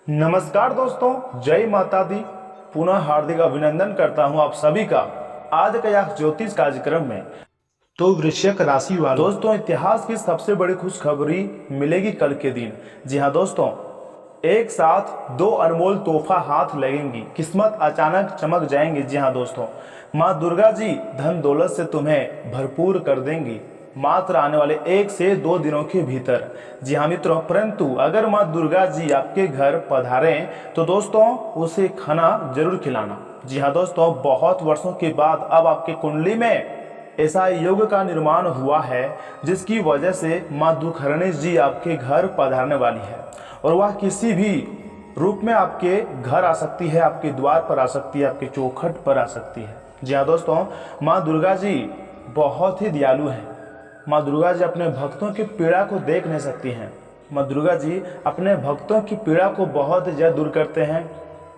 नमस्कार दोस्तों, जय माता दी। पुनः हार्दिक अभिनंदन करता हूं आप सभी का आज का यह ज्योतिष कार्यक्रम में। तो वृश्चिक राशि वालों, दोस्तों इतिहास की सबसे बड़ी खुशखबरी मिलेगी कल के दिन। जी हाँ दोस्तों, एक साथ दो अनमोल तोहफा हाथ लगेंगी, किस्मत अचानक चमक जाएंगी। जी हाँ दोस्तों, माँ दुर्गा जी धन दौलत से तुम्हें भरपूर कर देंगी, मात्र आने वाले 1 से 2 दिनों के भीतर। जी हाँ मित्रों, परंतु अगर माँ दुर्गा जी आपके घर पधारें तो दोस्तों उसे खाना जरूर खिलाना। जी हाँ दोस्तों, बहुत वर्षों के बाद अब आपके कुंडली में ऐसा योग का निर्माण हुआ है जिसकी वजह से माँ दुखहरणी जी आपके घर पधारने वाली है, और वह किसी भी रूप में आपके घर आ सकती है, आपके द्वार पर आ सकती है, आपके चौखट पर आ सकती है। जी हाँ दोस्तों, माँ दुर्गा जी बहुत ही दयालु हैं। माँ दुर्गा जी अपने भक्तों की पीड़ा को देख नहीं सकती हैं। माँ दुर्गा जी अपने भक्तों की पीड़ा को बहुत ज़्यादा दूर करते हैं,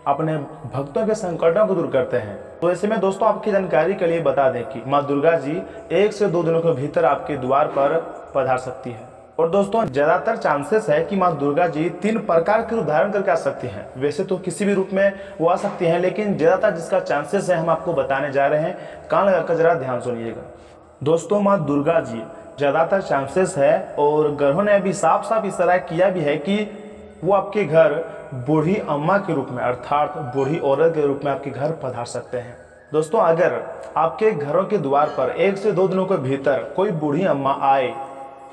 अपने भक्तों के संकटों को दूर करते हैं। तो ऐसे में दोस्तों आपकी जानकारी के लिए बता दें कि माँ दुर्गा जी 1 से 2 दिनों के भीतर आपके द्वार पर पधार सकती है। और दोस्तों ज़्यादातर चांसेस है कि माँ दुर्गा जी 3 प्रकार के रूप धारण करके आ सकती हैं। वैसे तो किसी भी रूप में वो आ सकती हैं, लेकिन ज़्यादातर जिसका चांसेस है हम आपको बताने जा रहे हैं। कान लगाकर जरा ध्यान सुनिएगा दोस्तों। माँ दुर्गा जी ज़्यादातर चांसेस है, और ग्रहों ने अभी साफ साफ इशारा किया भी है कि वो आपके घर बूढ़ी अम्मा के रूप में, अर्थात बूढ़ी औरत के रूप में आपके घर पधार सकते हैं। दोस्तों अगर आपके घरों के द्वार पर 1 से 2 दिनों के भीतर कोई बूढ़ी अम्मा आए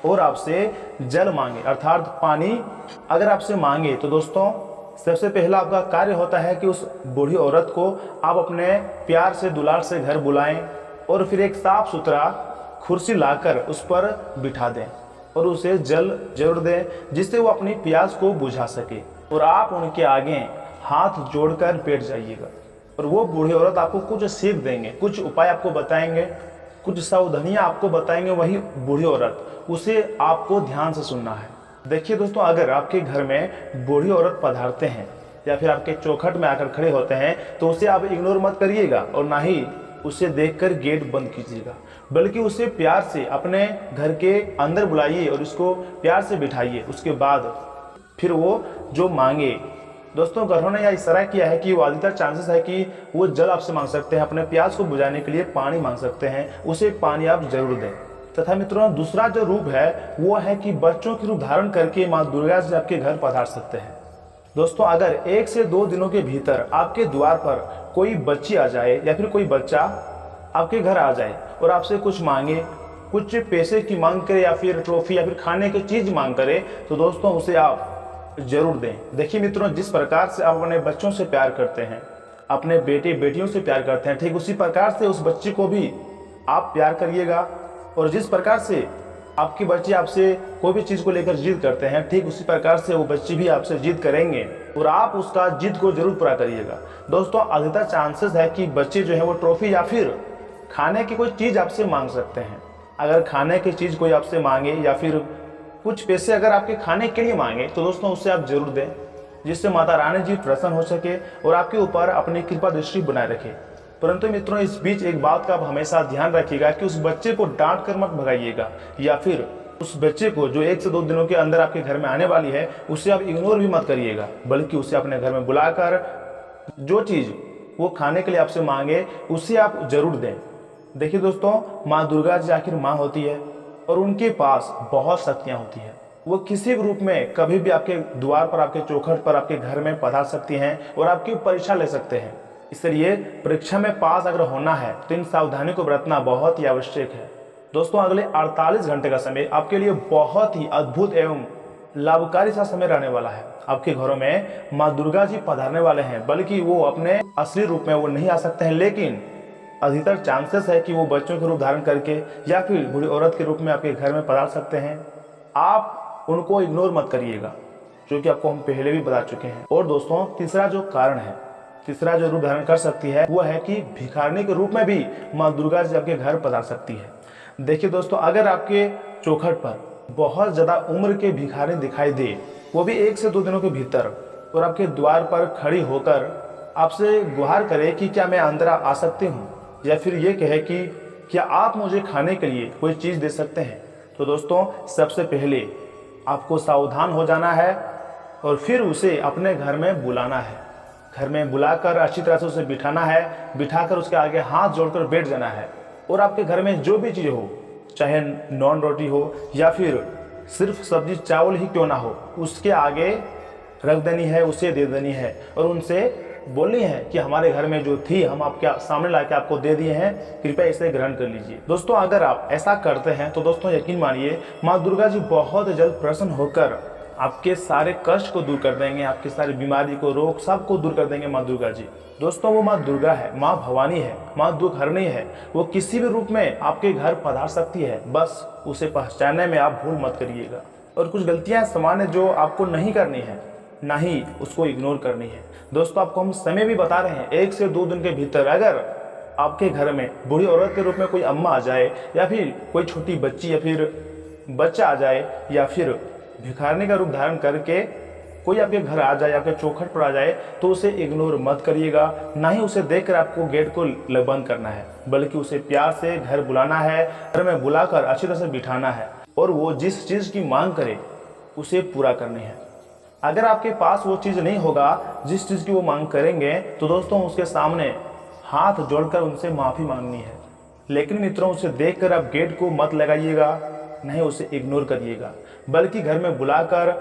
और आपसे जल मांगे, अर्थात पानी अगर आपसे मांगे, तो दोस्तों सबसे पहला आपका कार्य होता है कि उस बूढ़ी औरत को आप अपने प्यार से दुलार से घर बुलाएं, और फिर एक साफ सुथरा कुर्सी लाकर उस पर बिठा दें और उसे जल जरूर दें, जिससे वो अपनी प्यास को बुझा सके। और आप उनके आगे हाथ जोड़कर बैठ जाइएगा, और वो बूढ़ी औरत आपको कुछ सीख देंगे, कुछ उपाय आपको बताएंगे, कुछ सावधानियां आपको बताएंगे। वही बूढ़ी औरत, उसे आपको ध्यान से सुनना है। देखिए दोस्तों, अगर आपके घर में बूढ़ी औरत पधारते हैं या फिर आपके चौखट में आकर खड़े होते हैं, तो उसे आप इग्नोर मत करिएगा, और ना ही उसे देखकर गेट बंद कीजिएगा, बल्कि उसे प्यार से अपने घर के अंदर बुलाइए और उसको प्यार से बिठाइए। उसके बाद फिर वो जो मांगे, दोस्तों ग्रहों ने यह इशारा किया है कि वो अधिकतर चांसेस है कि वो जल आपसे मांग सकते हैं, अपने प्यास को बुझाने के लिए पानी मांग सकते हैं, उसे पानी आप जरूर दें। तथा मित्रों दूसरा जो रूप है वो है कि बच्चों के रूप धारण करके माँ दुर्गा जी आपके घर पधार सकते हैं। दोस्तों अगर 1 से 2 दिनों के भीतर आपके द्वार पर कोई बच्ची आ जाए या फिर कोई बच्चा आपके घर आ जाए और आपसे कुछ मांगे, कुछ पैसे की मांग करे या फिर ट्रॉफी या फिर खाने की चीज मांग करे, तो दोस्तों उसे आप जरूर दें। देखिए मित्रों, जिस प्रकार से आप अपने बच्चों से प्यार करते हैं, अपने बेटे बेटियों से प्यार करते हैं, ठीक उसी प्रकार से उस बच्चे को भी आप प्यार करिएगा। और जिस प्रकार से आपके बच्चे आपसे कोई भी चीज़ को लेकर जिद करते हैं, ठीक उसी प्रकार से वो बच्चे भी आपसे जिद करेंगे, और आप उसका जिद को जरूर पूरा करिएगा। दोस्तों अधिकतर चांसेस है कि बच्चे जो है वो ट्रॉफी या फिर खाने की कोई चीज़ आपसे मांग सकते हैं। अगर खाने की चीज़ कोई आपसे मांगे या फिर कुछ पैसे अगर आपके खाने के लिए मांगे, तो दोस्तों उससे आप जरूर दें, जिससे माता रानी जी प्रसन्न हो सके और आपके ऊपर अपनी कृपा दृष्टि बनाए रखे। परंतु मित्रों इस बीच एक बात का आप हमेशा ध्यान रखिएगा कि उस बच्चे को डांट कर मत भगाइएगा, या फिर उस बच्चे को जो 1 से 2 दिनों के अंदर आपके घर में आने वाली है उसे आप इग्नोर भी मत करिएगा, बल्कि उसे अपने घर में बुलाकर जो चीज़ वो खाने के लिए आपसे मांगे उसे आप जरूर दें। देखिए दोस्तों, माँ दुर्गा जी आखिर माँ होती है और उनके पास बहुत शक्तियाँ होती है। वो किसी भी रूप में कभी भी आपके द्वार पर, आपके चौखट पर, आपके घर में पधार सकती हैं और आपकी परीक्षा ले सकते हैं। इसलिए परीक्षा में पास अगर होना है तो इन सावधानी को बरतना बहुत ही आवश्यक है। दोस्तों अगले 48 घंटे का समय आपके लिए बहुत ही अद्भुत एवं लाभकारी सा समय रहने वाला है। आपके घरों में माँ दुर्गा जी पधारने वाले हैं, बल्कि वो अपने असली रूप में वो नहीं आ सकते हैं, लेकिन अधिकतर चांसेस है कि वो बच्चों के रूप धारण करके या फिर बूढ़ी औरत के रूप में आपके घर में पधार सकते हैं। आप उनको इग्नोर मत करिएगा, जो कि आपको हम पहले भी बता चुके हैं। और दोस्तों तीसरा जो कारण है, तीसरा जो रूप धारण कर सकती है वो है कि भिखारनी के रूप में भी माँ दुर्गा जी आपके घर पधार सकती है। देखिए दोस्तों, अगर आपके चौखट पर बहुत ज़्यादा उम्र के भिखारी दिखाई दे, वो भी 1 से 2 दिनों के भीतर, और आपके द्वार पर खड़ी होकर आपसे गुहार करे कि क्या मैं अंदर आ सकती हूँ, या फिर ये कहे कि क्या आप मुझे खाने के लिए कोई चीज़ दे सकते हैं, तो दोस्तों सबसे पहले आपको सावधान हो जाना है और फिर उसे अपने घर में बुलाना है। घर में बुलाकर अच्छी तरह से उसे बिठाना है, बिठाकर उसके आगे हाथ जोड़कर बैठ जाना है। और आपके घर में जो भी चीज़ हो, चाहे नॉन रोटी हो या फिर सिर्फ सब्जी चावल ही क्यों ना हो, उसके आगे रख देनी है, उसे दे देनी है और उनसे बोलनी है कि हमारे घर में जो थी हम आपके सामने लाके आपको दे दिए हैं, कृपया इसे ग्रहण कर लीजिए। दोस्तों अगर आप ऐसा करते हैं तो दोस्तों यकीन मानिए माँ दुर्गा जी बहुत जल्द प्रसन्न होकर आपके सारे कष्ट को दूर कर देंगे, आपकी सारी बीमारी को, रोग सबको दूर कर देंगे माँ दुर्गा जी। दोस्तों वो माँ दुर्गा है, माँ भवानी है, माँ दुख हरणी है। वो किसी भी रूप में आपके घर पधार सकती है, बस उसे पहचानने में आप भूल मत करिएगा। और कुछ गलतियां सामान्य जो आपको नहीं करनी है, ना ही उसको इग्नोर करनी है। दोस्तों आपको हम समय भी बता रहे हैं, 1 से 2 दिन के भीतर अगर आपके घर में बूढ़ी औरत के रूप में कोई अम्मा आ जाए या फिर कोई छोटी बच्ची या फिर बच्चा आ जाए या फिर भिखारनी का रूप धारण करके कोई आपके घर आ जाए, आपके चौखट पर आ जाए, तो उसे इग्नोर मत करिएगा। ना ही उसे देखकर आपको गेट को बंद करना है, बल्कि उसे प्यार से घर बुलाना है, घर में बुलाकर अच्छी तरह से बिठाना है और वो जिस चीज़ की मांग करे उसे पूरा करनी है। अगर आपके पास वो चीज़ नहीं होगा जिस चीज़ की वो मांग करेंगे, तो दोस्तों उसके सामने हाथ जोड़कर उनसे माफ़ी मांगनी है। लेकिन मित्रों उसे देखकर आप गेट को मत लगाइएगा, नहीं उसे इग्नोर करिएगा, बल्कि घर में बुलाकर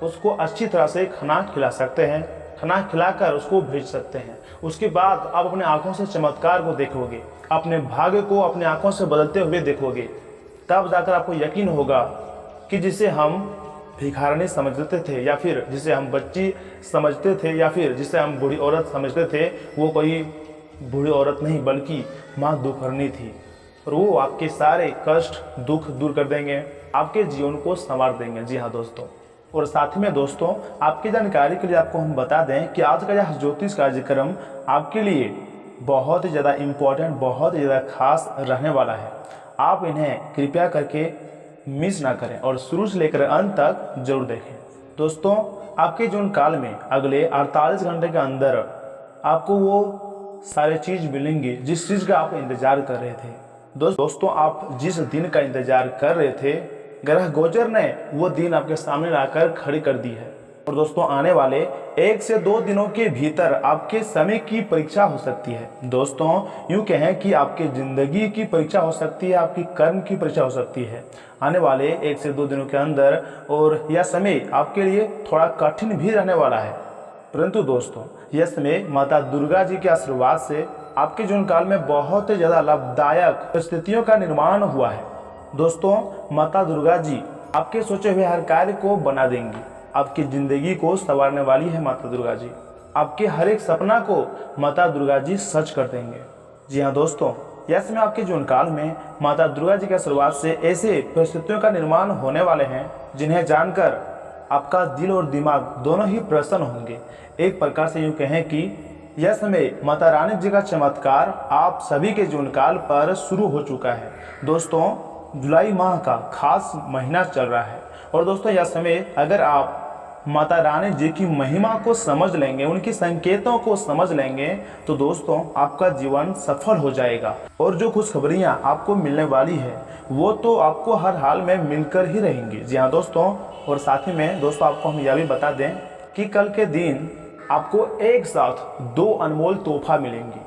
उसको अच्छी तरह से खाना खिला सकते हैं, खाना खिलाकर उसको भेज सकते हैं। उसके बाद आप अपने आंखों से चमत्कार को देखोगे, अपने भाग्य को अपने आंखों से बदलते हुए देखोगे। तब जाकर आपको यकीन होगा कि जिसे हम भिखारनी समझते थे या फिर जिसे हम बच्ची समझते थे या फिर जिसे हम बूढ़ी औरत समझते थे, वो कोई बूढ़ी औरत नहीं बल्कि माँ दुखहरनी थी। और वो आपके सारे कष्ट दुख दूर कर देंगे, आपके जीवन को संवार देंगे। जी हाँ दोस्तों, और साथ में दोस्तों आपकी जानकारी के लिए आपको हम बता दें कि आज का यह ज्योतिष कार्यक्रम आपके लिए बहुत ही ज़्यादा इम्पोर्टेंट, बहुत ही ज़्यादा खास रहने वाला है। आप इन्हें कृपया करके मिस ना करें और शुरू से लेकर अंत तक जरूर देखें। दोस्तों आपके जीवन काल में अगले 48 घंटे के अंदर आपको वो सारे चीज़ मिलेंगी जिस चीज़ का आप इंतजार कर रहे थे। दोस्तों आप जिस दिन का इंतजार कर रहे थे, ग्रह गोचर ने वो दिन आपके सामने लाकर खड़ी कर दी है। और दोस्तों आने वाले 1 से 2 दिनों के भीतर आपके समय की परीक्षा हो सकती है। दोस्तों यूँ कहें कि आपके ज़िंदगी की परीक्षा हो सकती है, आपकी कर्म की परीक्षा हो सकती है आने वाले 1 से 2 दिनों के अंदर। और यह समय आपके लिए थोड़ा कठिन भी रहने वाला है, परंतु दोस्तों यह समय माता दुर्गा जी के आशीर्वाद से आपके जीवन काल में बहुत ही ज़्यादा लाभदायक परिस्थितियों का निर्माण हुआ है। दोस्तों माता दुर्गा जी आपके सोचे हुए हर कार्य को बना देंगी, आपकी ज़िंदगी को संवारने वाली है माता दुर्गा जी। आपके हर एक सपना को माता दुर्गा जी सच कर देंगे। जी हाँ दोस्तों, यह समय आपके जीवन काल में माता दुर्गा जी के आशीर्वाद से ऐसे परिस्थितियों का निर्माण होने वाले हैं जिन्हें जानकर आपका दिल और दिमाग दोनों ही प्रसन्न होंगे। एक प्रकार से यूँ कहें कि यह समय माता रानी जी का चमत्कार आप सभी के जीवन काल पर शुरू हो चुका है। दोस्तों जुलाई माह का खास महीना चल रहा है और दोस्तों यह समय अगर आप माता रानी जी की महिमा को समझ लेंगे, उनकी संकेतों को समझ लेंगे, तो दोस्तों आपका जीवन सफल हो जाएगा। और जो खुशखबरियां आपको मिलने वाली है वो तो आपको हर हाल में मिलकर ही रहेंगी। जी हाँ दोस्तों, और साथ ही में दोस्तों आपको हम यह भी बता दें कि कल के दिन आपको एक साथ 2 अनमोल तोहफा मिलेंगी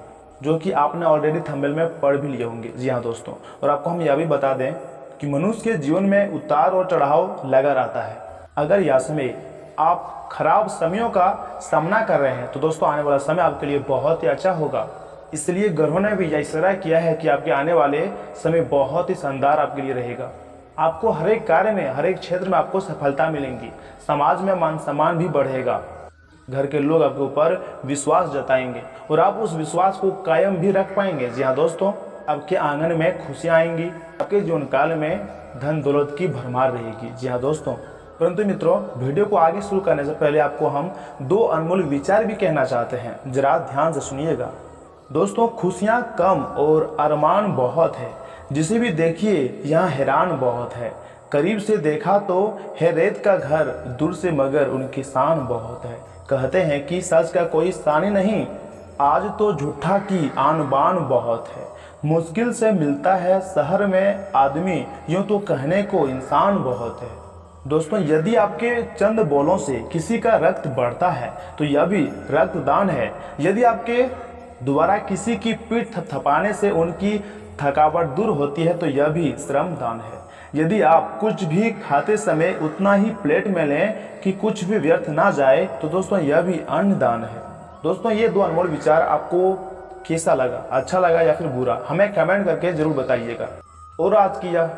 जो कि आपने ऑलरेडी थंबनेल में पढ़ भी लिए होंगे। जी हाँ दोस्तों, और आपको हम यह भी बता दें कि मनुष्य के जीवन में उतार और चढ़ाव लगा रहता है। अगर यह समय आप खराब समयों का सामना कर रहे हैं तो दोस्तों आने वाला समय आपके लिए बहुत ही अच्छा होगा। इसलिए ग्रहों ने भी यह इशारा किया है कि आपके आने वाले समय बहुत ही शानदार आपके लिए रहेगा। आपको हर एक कार्य में, हर एक क्षेत्र में आपको सफलता मिलेंगी, समाज में मान सम्मान भी बढ़ेगा, घर के लोग आपके ऊपर विश्वास जताएंगे और आप उस विश्वास को कायम भी रख पाएंगे। जी हाँ दोस्तों, आपके आंगन में खुशियाँ आएंगी, आपके जीवन काल में धन दौलत की भरमार रहेगी। जी हाँ दोस्तों, परंतु मित्रों वीडियो को आगे शुरू करने से पहले आपको हम 2 अनमोल विचार भी कहना चाहते हैं, जरा ध्यान से सुनिएगा। दोस्तों खुशियाँ कम और अरमान बहुत है, जिसे भी देखिए यहाँ हैरान बहुत है। करीब से देखा तो है रेत का घर, दूर से मगर उनकी शान बहुत है। कहते हैं कि सच का कोई शान नहीं, आज तो झूठा की आन बान बहुत है। मुश्किल से मिलता है शहर में आदमी, यूँ तो कहने को इंसान बहुत है। दोस्तों यदि आपके चंद बोलों से किसी का रक्त बढ़ता है तो यह भी रक्तदान है। यदि आपके द्वारा किसी की पीठ थपथपाने से उनकी थकावट दूर होती है तो यह भी श्रमदान है। यदि आप कुछ भी खाते समय उतना ही प्लेट में लें कि कुछ भी व्यर्थ ना जाए तो दोस्तों यह भी अन्नदान है। दोस्तों ये दो अनमोल विचार आपको कैसा लगा, अच्छा लगा या फिर बुरा, हमें कमेंट करके जरूर बताइएगा। और आज की यह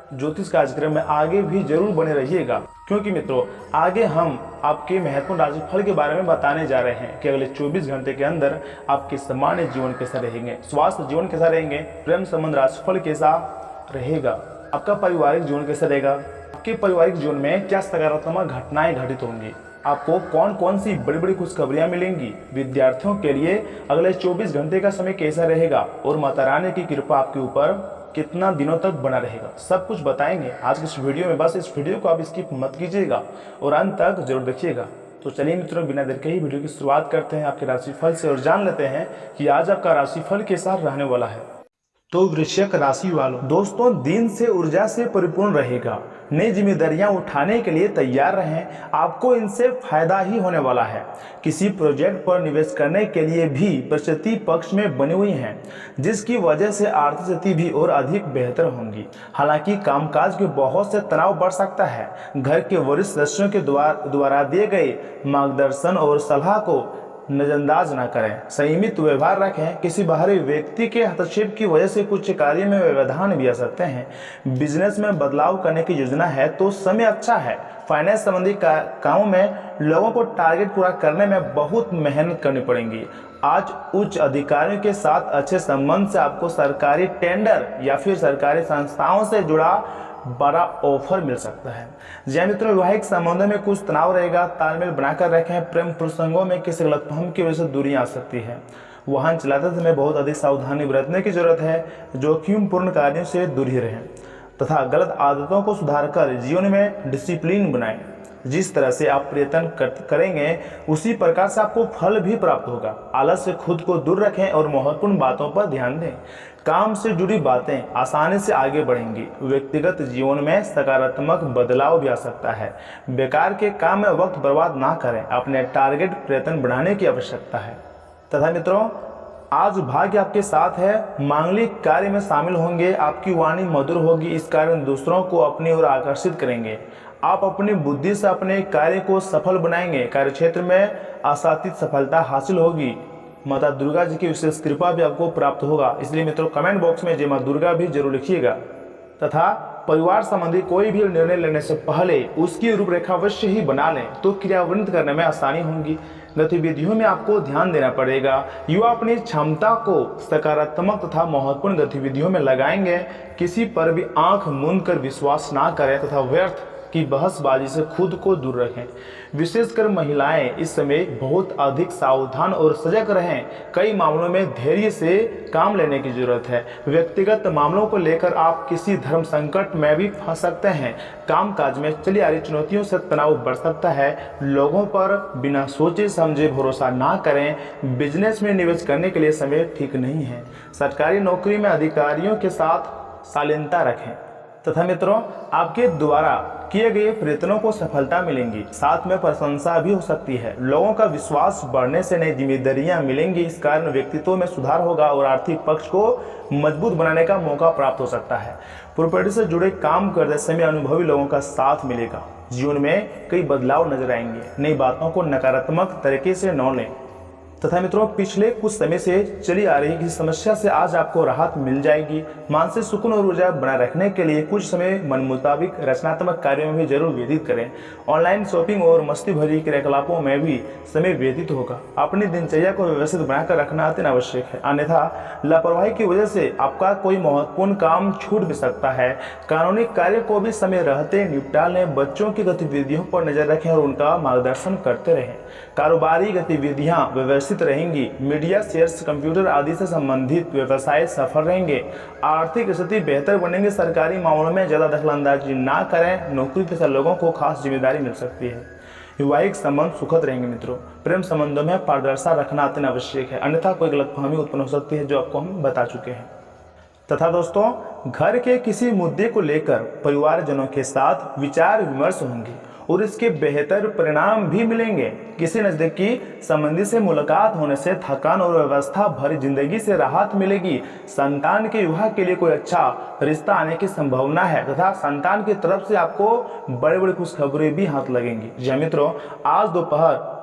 ज्योतिष कार्यक्रम में आगे भी जरूर बने रहिएगा, क्योंकि मित्रों आगे हम आपके महत्वपूर्ण राशिफल के बारे में बताने जा रहे हैं कि अगले 24 घंटे के अंदर आपके सामान्य जीवन कैसा रहेंगे, स्वास्थ्य जीवन कैसा रहेंगे, प्रेम संबंध राशिफल कैसा रहेगा, आपका पारिवारिक जीवन कैसा रहेगा, आपके पारिवारिक जीवन में क्या सकारात्मक घटनाएं घटित होंगी, आपको कौन कौन सी बड़ी बड़ी खुशखबरियां मिलेंगी, विद्यार्थियों के लिए अगले 24 घंटे का समय कैसा रहेगा और माता रानी की कृपा आपके ऊपर कितना दिनों तक बना रहेगा, सब कुछ बताएंगे आज की इस वीडियो में। बस इस वीडियो को आप स्किप मत कीजिएगा और अंत तक जरूर देखिएगा। तो चलिए मित्रों बिना देर के ही वीडियो की शुरुआत करते हैं आपके राशिफल से और जान लेते हैं कि आज आपका राशिफल कैसा रहने वाला है। तो वृश्चिक राशि वालों, दोस्तों दिन से ऊर्जा से परिपूर्ण रहेगा। नई जिम्मेदारियां उठाने के लिए तैयार रहें, आपको इनसे फायदा ही होने वाला है। किसी प्रोजेक्ट पर निवेश करने के लिए भी परिस्थिति पक्ष में बनी हुई हैं, जिसकी वजह से आर्थिक स्थिति भी और अधिक बेहतर होंगी। हालांकि कामकाज के बहुत से तनाव बढ़ सकता है। घर के वरिष्ठ सदस्यों के द्वारा दिए गए मार्गदर्शन और सलाह को नजरअंदाज न करें, संयमित व्यवहार रखें। किसी बाहरी व्यक्ति के हस्तक्षेप की वजह से कुछ कार्य में व्यवधान भी आ सकते हैं। बिजनेस में बदलाव करने की योजना है तो समय अच्छा है। फाइनेंस संबंधी कामों में लोगों को टारगेट पूरा करने में बहुत मेहनत करनी पड़ेगी। आज उच्च अधिकारियों के साथ अच्छे संबंध से आपको सरकारी टेंडर या फिर सरकारी संस्थाओं से जुड़ा बड़ा ऑफर मिल सकता है। जी मित्रों वैवाहिक संबंधों में कुछ तनाव रहेगा, तालमेल बनाकर रखें। प्रेम प्रसंगों में किसी गलतफहमी की वजह से दूरी आ सकती है। वाहन चलाते समय बहुत अधिक सावधानी बरतने की जरूरत है। जोखिमपूर्ण कार्यों से दूर ही रहें तथा गलत आदतों को सुधारकर जीवन में डिसिप्लिन बनाएं। जिस तरह से आप प्रयत्न करेंगे उसी प्रकार से आपको फल भी प्राप्त होगा। आलस से खुद को दूर रखें और महत्वपूर्ण बातों पर ध्यान दें। काम से जुड़ी बातें आसानी से आगे बढ़ेंगी। व्यक्तिगत जीवन में सकारात्मक बदलाव भी आ सकता है। बेकार के काम में वक्त बर्बाद ना करें, अपने टारगेट प्रयत्न बढ़ाने की आवश्यकता है। तथा मित्रों आज भाग्य आपके साथ है। मांगलिक कार्य में शामिल होंगे, आपकी वाणी मधुर होगी, इस कारण दूसरों को अपनी ओर आकर्षित करेंगे। आप अपनी बुद्धि से अपने कार्य को सफल बनाएंगे। कार्य क्षेत्र में आशातीत सफलता हासिल होगी। माता दुर्गा जी की विशेष कृपा भी आपको प्राप्त होगा। इसलिए मित्रों कमेंट बॉक्स में जय मां दुर्गा भी जरूर लिखिएगा। तथा परिवार संबंधी कोई भी निर्णय लेने से पहले उसकी रूपरेखा अवश्य ही बना लें, तो क्रियान्वित करने में आसानी होगी। गतिविधियों में आपको ध्यान देना पड़ेगा। युवा अपनी क्षमता को सकारात्मक तथा महत्वपूर्ण गतिविधियों में लगाएंगे। किसी पर भी आंख मूंद कर विश्वास ना करें तथा व्यर्थ की बहसबाजी से खुद को दूर रखें। विशेषकर महिलाएं इस समय बहुत अधिक सावधान और सजग रहें। कई मामलों में धैर्य से काम लेने की जरूरत है। व्यक्तिगत मामलों को लेकर आप किसी धर्म संकट में भी फंस सकते हैं। कामकाज में चली आ रही चुनौतियों से तनाव बढ़ सकता है। लोगों पर बिना सोचे समझे भरोसा ना करें। बिजनेस में निवेश करने के लिए समय ठीक नहीं है। सरकारी नौकरी में अधिकारियों के साथ शालीनता रखें। तथा मित्रों आपके द्वारा किए गए प्रयत्नों को सफलता मिलेंगी, साथ में प्रशंसा भी हो सकती है। लोगों का विश्वास बढ़ने से नई जिम्मेदारियां मिलेंगी, इस कारण व्यक्तित्व में सुधार होगा और आर्थिक पक्ष को मजबूत बनाने का मौका प्राप्त हो सकता है। प्रॉपर्टी से जुड़े काम करते समय अनुभवी लोगों का साथ मिलेगा। जीवन में कई बदलाव नजर आएंगे। नई बातों को नकारात्मक तरीके से न लें। तथा मित्रों पिछले कुछ समय से चली आ रही किसी समस्या से आज आपको राहत मिल जाएगी। मानसिक सुकून और ऊर्जा बनाए रखने के लिए कुछ समय मन मुताबिक रचनात्मक कार्यों में भी जरूर व्यतीत करें। ऑनलाइन शॉपिंग और मस्ती भरी क्रियाकलापों में भी समय व्यतीत होगा। अपनी दिनचर्या को व्यवस्थित बनाकर रखना अत्यंत आवश्यक है, अन्यथा लापरवाही की वजह से आपका कोई महत्वपूर्ण काम छूट भी सकता है। कानूनी कार्य को भी समय रहते निपटा लें। बच्चों की गतिविधियों पर नजर रखें और उनका मार्गदर्शन करते रहें। कारोबारी गतिविधियां व्यवस्थित रहेंगी। मीडिया, शेयर्स, कंप्यूटर आदि से संबंधित व्यवसाय सफल रहेंगे। आर्थिक स्थिति बेहतर बनेंगे। सरकारी मामलों में ज्यादा दखलंदाजी ना करें। नौकरी पेशा लोगों को खास जिम्मेदारी मिल सकती है। वैवाहिक संबंध सुखद रहेंगे। मित्रों प्रेम संबंधों में पारदर्शिता रखना अत्यंत आवश्यक है, अन्यथा कोई गलतफहमी उत्पन्न हो सकती है, जो आपको हम बता चुके हैं। तथा दोस्तों घर के किसी मुद्दे को लेकर परिवारजनों के साथ विचार विमर्श होंगे और इसके बेहतर परिणाम भी मिलेंगे। किसी नज़दीकी संबंधी से मुलाकात होने से थकान और व्यवस्था भरी जिंदगी से राहत मिलेगी। संतान के विवाह के लिए कोई अच्छा रिश्ता आने की संभावना है तथा संतान की तरफ से आपको बड़ी बड़ी खुशखबरी भी हाथ लगेंगी। जी मित्रों, आज दोपहर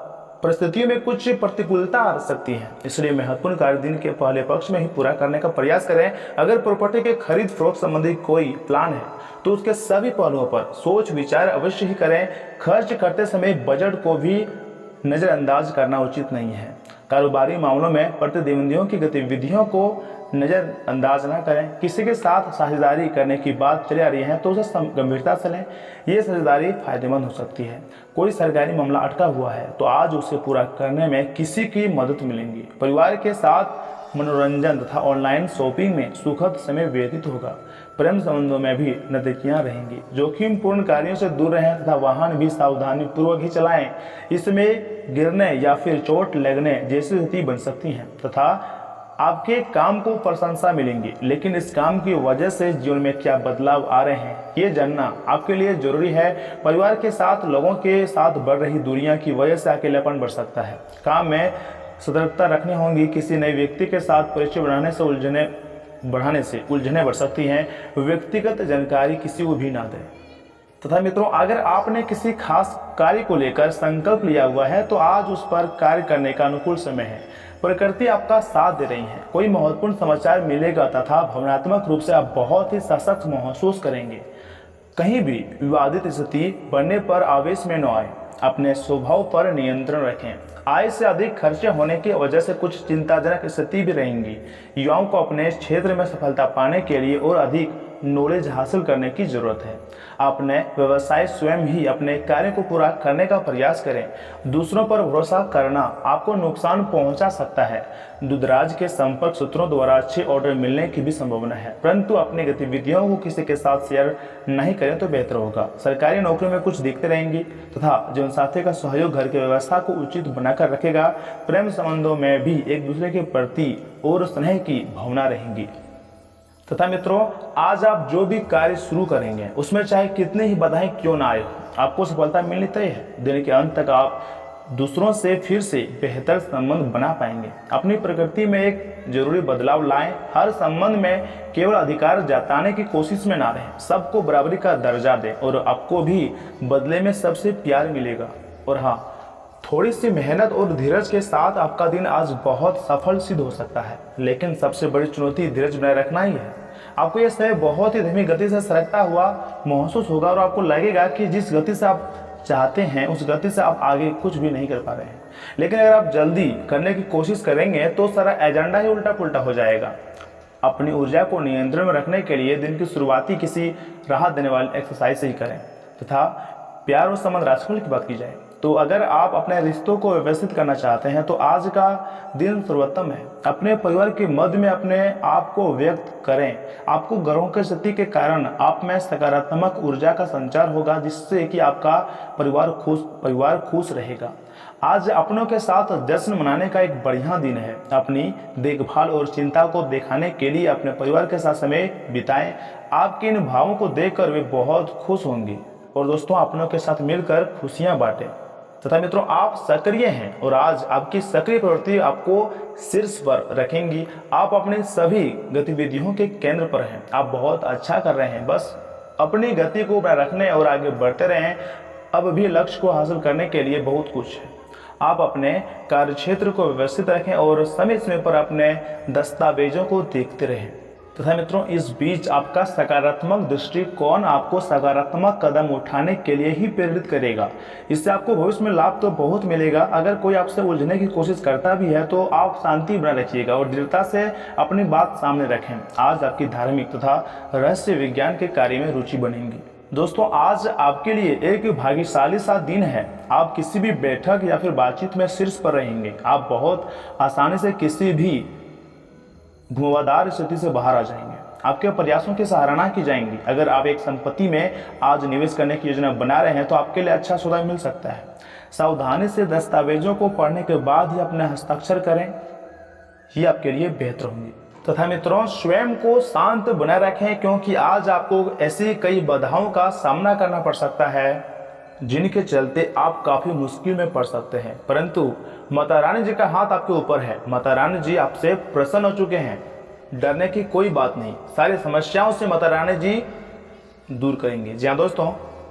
परिस्थितियों में कुछ प्रतिकूलता आ सकती है, इसलिए महत्वपूर्ण कार्य दिन के पहले पक्ष में ही पूरा करने का प्रयास करें। अगर प्रॉपर्टी के खरीद फरोख्त संबंधी कोई प्लान है तो उसके सभी पहलुओं पर सोच विचार अवश्य ही करें। खर्च करते समय बजट को भी नज़रअंदाज करना उचित नहीं है। कारोबारी मामलों में प्रतिद्वंदियों की गतिविधियों को नज़रअंदाज न करें। किसी के साथ साझेदारी करने की बात चली आ रही है तो उसे गंभीरता से लें। ये साझेदारी फायदेमंद हो सकती है। कोई सरकारी मामला अटका हुआ है तो आज उसे पूरा करने में किसी की मदद मिलेंगी। परिवार के साथ मनोरंजन तथा ऑनलाइन शॉपिंग में सुखद समय व्यतीत होगा। प्रेम संबंधों में भी नज़दीकियां रहेंगी। जोखिमपूर्ण कार्यों से दूर रहें तथा वाहन भी सावधानी पूर्वक ही चलाएं। इसमें गिरने या फिर चोट लगने जैसी स्थिति बन सकती है तथा आपके काम को प्रशंसा मिलेंगी, लेकिन इस काम की वजह से जीवन में क्या बदलाव आ रहे हैं ये जानना आपके लिए जरूरी है। परिवार के साथ लोगों के साथ बढ़ रही दूरियां की वजह से अकेलापन बढ़ सकता है। काम में सतर्कता रखनी होगी। किसी नए व्यक्ति के साथ परिचय बढ़ाने से उलझने बढ़ सकती हैं। व्यक्तिगत जानकारी किसी को भी ना दें। तथा मित्रों, अगर आपने किसी खास कार्य को लेकर संकल्प लिया हुआ है तो आज उस पर कार्य करने का अनुकूल समय है। प्रकृति आपका साथ दे रही है। कोई महत्वपूर्ण समाचार मिलेगा तथा भावनात्मक रूप से आप बहुत ही सशक्त महसूस करेंगे। कहीं भी विवादित स्थिति बनने पर आवेश में न आए। अपने स्वभाव पर नियंत्रण रखें। आय से अधिक खर्चे होने की वजह से कुछ चिंताजनक स्थिति भी रहेंगी। युवाओं को अपने क्षेत्र में सफलता पाने के लिए और अधिक नॉलेज हासिल करने की जरूरत है। अपने व्यवसाय स्वयं ही अपने कार्य को पूरा करने का प्रयास करें। दूसरों पर भरोसा करना आपको नुकसान पहुंचा सकता है। दूरदराज के संपर्क सूत्रों द्वारा अच्छे ऑर्डर मिलने की भी संभावना है, परंतु अपनी गतिविधियों को किसी के साथ शेयर नहीं करें तो बेहतर होगा। सरकारी नौकरी में कुछ दिक्कतें रहेंगी तथा जीवनसाथी का सहयोग घर की व्यवस्था को उचित बनाकर रखेगा। प्रेम संबंधों में भी एक दूसरे के प्रति और स्नेह की भावना रहेंगी। तथा मित्रों, आज आप जो भी कार्य शुरू करेंगे उसमें चाहे कितनी ही बाधाएं क्यों ना आए, आपको सफलता मिलनी तय है। दिन के अंत तक आप दूसरों से फिर से बेहतर संबंध बना पाएंगे। अपनी प्रकृति में एक जरूरी बदलाव लाएं। हर संबंध में केवल अधिकार जताने की कोशिश में ना रहें। सबको बराबरी का दर्जा दें और आपको भी बदले में सबसे प्यार मिलेगा। और हाँ, थोड़ी सी मेहनत और धीरज के साथ आपका दिन आज बहुत सफल सिद्ध हो सकता है, लेकिन सबसे बड़ी चुनौती धीरज बनाए रखना ही है। आपको यह समय बहुत ही धीमी गति से सरकता हुआ महसूस होगा और आपको लगेगा कि जिस गति से आप चाहते हैं उस गति से आप आगे कुछ भी नहीं कर पा रहे हैं। लेकिन अगर आप जल्दी करने की कोशिश करेंगे तो सारा एजेंडा ही उल्टा पुल्टा हो जाएगा। अपनी ऊर्जा को नियंत्रण में रखने के लिए दिन की शुरुआती किसी राहत देने वाली एक्सरसाइज से ही करें तथा प्यार और संबंध राजकुल की बात की जाए तो अगर आप अपने रिश्तों को व्यवस्थित करना चाहते हैं तो आज का दिन सर्वोत्तम है। अपने परिवार के मध्य में अपने आप को व्यक्त करें। आपको ग्रहों की स्थिति के कारण आप में सकारात्मक ऊर्जा का संचार होगा, जिससे कि आपका परिवार खुश रहेगा। आज अपनों के साथ जश्न मनाने का एक बढ़िया दिन है। अपनी देखभाल और चिंता को दिखाने के लिए अपने परिवार के साथ समय बिताएं। आपके इन भावों को देखकर वे बहुत खुश होंगे और दोस्तों, अपनों के साथ मिलकर खुशियां बांटें। तथा मित्रों, आप सक्रिय हैं और आज आपकी सक्रिय प्रवृत्ति आपको शीर्ष पर रखेंगी। आप अपनी सभी गतिविधियों के केंद्र पर हैं। आप बहुत अच्छा कर रहे हैं। बस अपनी गति को बनाए रखने और आगे बढ़ते रहें। अब भी लक्ष्य को हासिल करने के लिए बहुत कुछ है। आप अपने कार्यक्षेत्र को व्यवस्थित रखें और समय समय पर अपने दस्तावेजों को देखते रहें। तथा मित्रों, इस बीच आपका सकारात्मक दृष्टिकोण आपको सकारात्मक कदम उठाने के लिए ही प्रेरित करेगा। इससे आपको भविष्य में लाभ तो बहुत मिलेगा। अगर कोई आपसे उलझने की कोशिश करता भी है तो आप शांति बनाए रखिएगा और दृढ़ता से अपनी बात सामने रखें। आज आपकी धार्मिक तथा रहस्य विज्ञान के कार्य में रुचि बनेगी। दोस्तों, आज आपके लिए एक भाग्यशाली सा दिन है। आप किसी भी बैठक या फिर बातचीत में शीर्ष पर रहेंगे। आप बहुत आसानी से किसी भी घुमावदार स्थिति से बाहर आ जाएंगे। आपके प्रयासों की सराहना की जाएंगी। अगर आप एक संपत्ति में आज निवेश करने की योजना बना रहे हैं तो आपके लिए अच्छा सौदा मिल सकता है। सावधानी से दस्तावेजों को पढ़ने के बाद ही अपने हस्ताक्षर करें, ये आपके लिए बेहतर होंगे। तथा मित्रों स्वयं को शांत बनाए रखें, क्योंकि आज आपको ऐसी कई बाधाओं का सामना करना पड़ सकता है जिनके चलते आप काफ़ी मुश्किल में पड़ सकते हैं। परंतु माता रानी जी का हाथ आपके ऊपर है। माता रानी जी आपसे प्रसन्न हो चुके हैं। डरने की कोई बात नहीं, सारी समस्याओं से माता रानी जी दूर करेंगे। जी हाँ दोस्तों,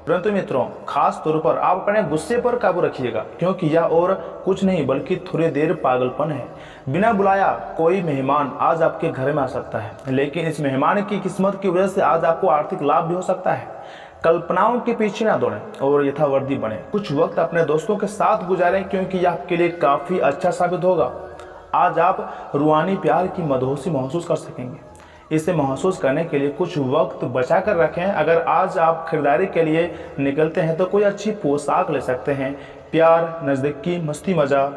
परंतु मित्रों खास तौर पर आप अपने गुस्से पर काबू रखिएगा, क्योंकि यह और कुछ नहीं बल्कि थोड़ी देर पागलपन है। बिना बुलाया कोई मेहमान आज आपके घर में आ सकता है, लेकिन इस मेहमान की किस्मत की वजह से आज आपको आर्थिक लाभ भी हो सकता है। कल्पनाओं के पीछे ना दौड़ें और यथावर्दी बने। कुछ वक्त अपने दोस्तों के साथ गुजारें, क्योंकि यह आपके लिए काफ़ी अच्छा साबित होगा। आज आप रूहानी प्यार की मदहोशी महसूस कर सकेंगे। इसे महसूस करने के लिए कुछ वक्त बचा कर रखें। अगर आज आप खरीदारी के लिए निकलते हैं तो कोई अच्छी पोशाक ले सकते हैं। प्यार, नज़दीकी, मस्ती मजा,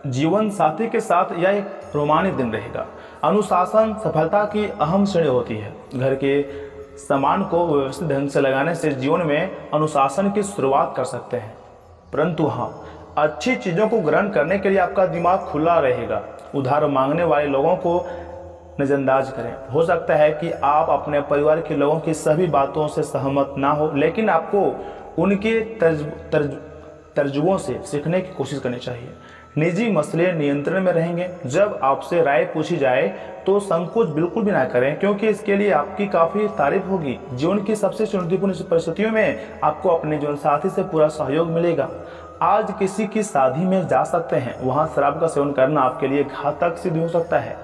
जीवन साथी के साथ यह एक रोमांचक दिन रहेगा। अनुशासन सफलता की अहम सीढ़ी होती है। घर के सामान को व्यवस्थित ढंग से लगाने से जीवन में अनुशासन की शुरुआत कर सकते हैं। परंतु हाँ, अच्छी चीज़ों को ग्रहण करने के लिए आपका दिमाग खुला रहेगा। उधार मांगने वाले लोगों को नज़रअंदाज करें। हो सकता है कि आप अपने परिवार के लोगों की सभी बातों से सहमत ना हो, लेकिन आपको उनके तर्जुमों से सीखने की कोशिश करनी चाहिए। निजी मसले नियंत्रण में रहेंगे। जब आपसे राय पूछी जाए तो संकोच बिल्कुल भी ना करें, क्योंकि इसके लिए आपकी काफ़ी तारीफ होगी। जीवन की सबसे चुनौतीपूर्ण परिस्थितियों में आपको अपने जीवन साथी से पूरा सहयोग मिलेगा। आज किसी की शादी में जा सकते हैं, वहाँ शराब का सेवन करना आपके लिए घातक सिद्ध हो सकता है।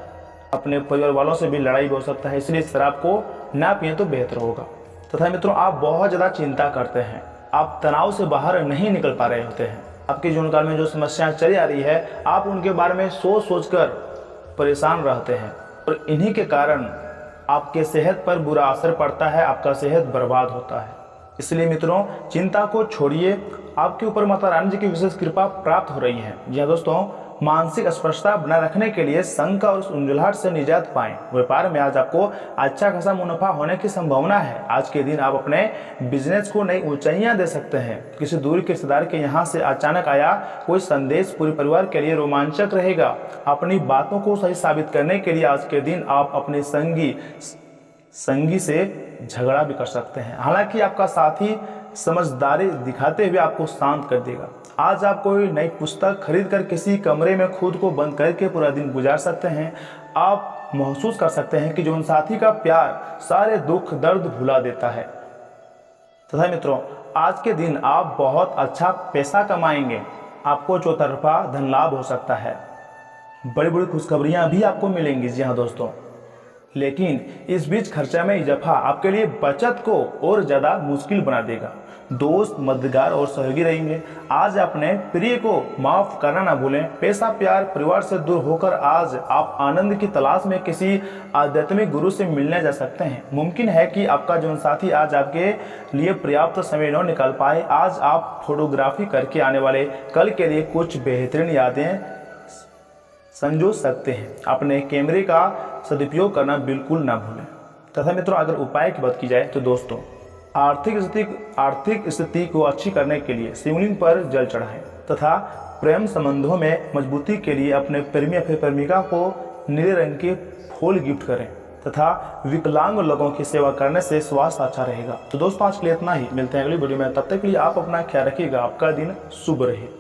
अपने परिवार वालों से भी लड़ाई भी हो सकता है, इसलिए शराब को ना पिए तो बेहतर होगा। तथा मित्रों आप बहुत ज़्यादा चिंता करते हैं। आप तनाव से बाहर नहीं निकल पा रहे होते हैं। आपके जीवन काल में जो समस्याएं चली आ रही है, आप उनके बारे में सोच कर परेशान रहते हैं और इन्हीं के कारण आपके सेहत पर बुरा असर पड़ता है, आपका सेहत बर्बाद होता है। इसलिए मित्रों चिंता को छोड़िए। आपके ऊपर माता रानी जी की विशेष कृपा प्राप्त हो रही है। जी दोस्तों, मानसिक स्पष्टता बनाए रखने के लिए शंका और उलझन से निजात पाएं। व्यापार में आज आपको अच्छा खासा मुनाफा होने की संभावना है। आज के दिन आप अपने बिजनेस को नई ऊंचाइयां दे सकते हैं। किसी दूर के रिश्तेदार के यहाँ से अचानक आया कोई संदेश पूरे परिवार के लिए रोमांचक रहेगा। अपनी बातों को सही साबित करने के लिए आज के दिन आप अपने संगी से झगड़ा भी कर सकते हैं। हालांकि आपका साथी समझदारी दिखाते हुए आपको शांत कर देगा। आज आप कोई नई पुस्तक खरीद कर किसी कमरे में खुद को बंद करके पूरा दिन गुजार सकते हैं। आप महसूस कर सकते हैं कि जीवन साथी का प्यार सारे दुख दर्द भुला देता है। तथा मित्रों आज के दिन आप बहुत अच्छा पैसा कमाएंगे। आपको चौतरफा धन लाभ हो सकता है। बड़ी बड़ी खुशखबरियां भी आपको मिलेंगी। जी हाँ दोस्तों, लेकिन इस बीच खर्चा में इजाफा आपके लिए बचत को और ज़्यादा मुश्किल बना देगा। दोस्त मददगार और सहयोगी रहेंगे। आज अपने प्रिय को माफ़ करना ना भूलें। पैसा प्यार परिवार से दूर होकर आज आप आनंद की तलाश में किसी आध्यात्मिक गुरु से मिलने जा सकते हैं। मुमकिन है कि आपका जीवन साथी आज आपके लिए पर्याप्त समय न निकाल पाए। आज आप फोटोग्राफी करके आने वाले कल के लिए कुछ बेहतरीन यादें संजो सकते हैं। अपने कैमरे का सदुपयोग करना बिल्कुल ना भूलें। तथा मित्रों अगर उपाय की बात की जाए तो दोस्तों आर्थिक स्थिति को अच्छी करने के लिए शिवलिंग पर जल चढ़ाएं तथा प्रेम संबंधों में मजबूती के लिए अपने प्रेमी या फिर प्रेमिका को नीले रंग के फूल गिफ्ट करें तथा विकलांग लोगों की सेवा करने से स्वास्थ्य अच्छा रहेगा। तो दोस्तों आज के लिए इतना ही। मिलते हैं अगली वीडियो में। तब तक के लिए आप अपना ख्याल रखिएगा। आपका दिन शुभ रहे।